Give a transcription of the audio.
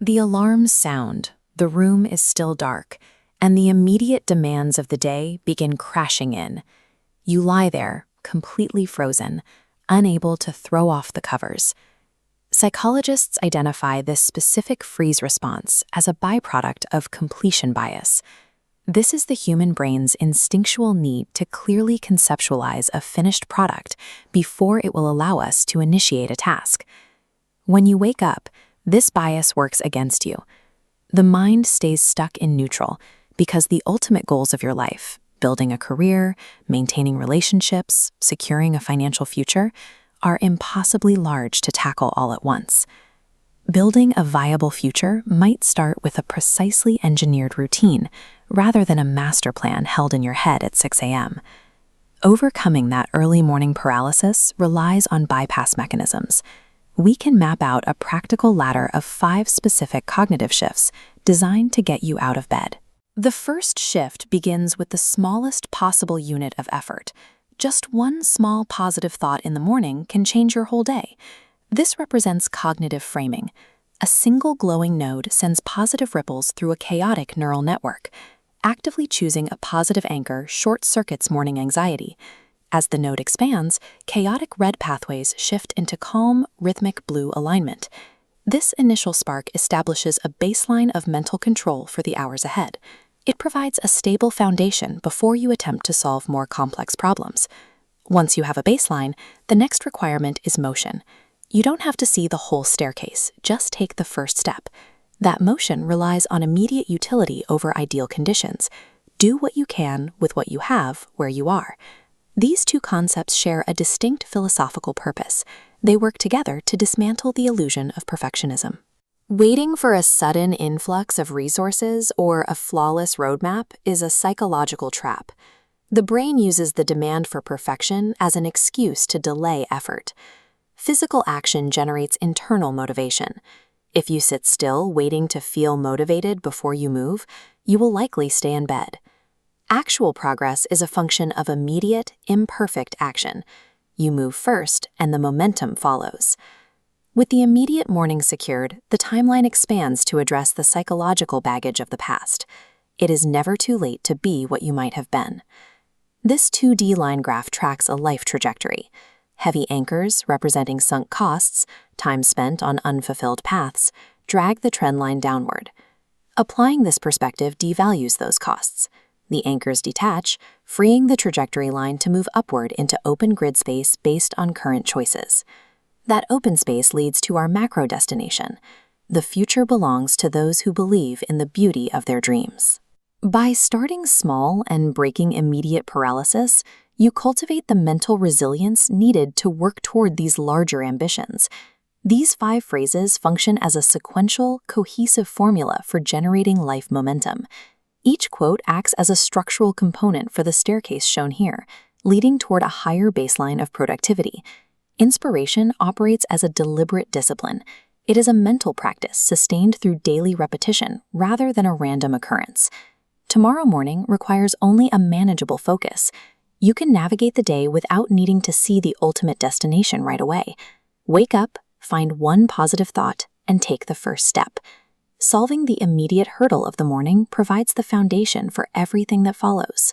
The alarms sound, the room is still dark, and the immediate demands of the day begin crashing in. You lie there, completely frozen, unable to throw off the covers. Psychologists identify this specific freeze response as a byproduct of completion bias. This is the human brain's instinctual need to clearly conceptualize a finished product before it will allow us to initiate a task. When you wake up, this bias works against you. The mind stays stuck in neutral because the ultimate goals of your life, building a career, maintaining relationships, securing a financial future, are impossibly large to tackle all at once. Building a viable future might start with a precisely engineered routine rather than a master plan held in your head at 6 a.m. Overcoming that early morning paralysis relies on bypass mechanisms. We can map out a practical ladder of 5 specific cognitive shifts designed to get you out of bed. The first shift begins with the smallest possible unit of effort. Just one small positive thought in the morning can change your whole day. This represents cognitive framing. A single glowing node sends positive ripples through a chaotic neural network. Actively choosing a positive anchor short-circuits morning anxiety. As the node expands, chaotic red pathways shift into calm, rhythmic blue alignment. This initial spark establishes a baseline of mental control for the hours ahead. It provides a stable foundation before you attempt to solve more complex problems. Once you have a baseline, the next requirement is motion. You don't have to see the whole staircase, just take the first step. That motion relies on immediate utility over ideal conditions. Do what you can with what you have where you are. These two concepts share a distinct philosophical purpose. They work together to dismantle the illusion of perfectionism. Waiting for a sudden influx of resources or a flawless roadmap is a psychological trap. The brain uses the demand for perfection as an excuse to delay effort. Physical action generates internal motivation. If you sit still waiting to feel motivated before you move, you will likely stay in bed. Actual progress is a function of immediate, imperfect action. You move first, and the momentum follows. With the immediate morning secured, the timeline expands to address the psychological baggage of the past. It is never too late to be what you might have been. This 2D line graph tracks a life trajectory. Heavy anchors, representing sunk costs, time spent on unfulfilled paths, drag the trend line downward. Applying this perspective devalues those costs. The anchors detach, freeing the trajectory line to move upward into open grid space based on current choices. That open space leads to our macro destination. The future belongs to those who believe in the beauty of their dreams. By starting small and breaking immediate paralysis, you cultivate the mental resilience needed to work toward these larger ambitions. These 5 phrases function as a sequential, cohesive formula for generating life momentum. Each quote acts as a structural component for the staircase shown here, leading toward a higher baseline of productivity. Inspiration operates as a deliberate discipline. It is a mental practice sustained through daily repetition rather than a random occurrence. Tomorrow morning requires only a manageable focus. You can navigate the day without needing to see the ultimate destination right away. Wake up, find one positive thought, and take the first step. Solving the immediate hurdle of the morning provides the foundation for everything that follows.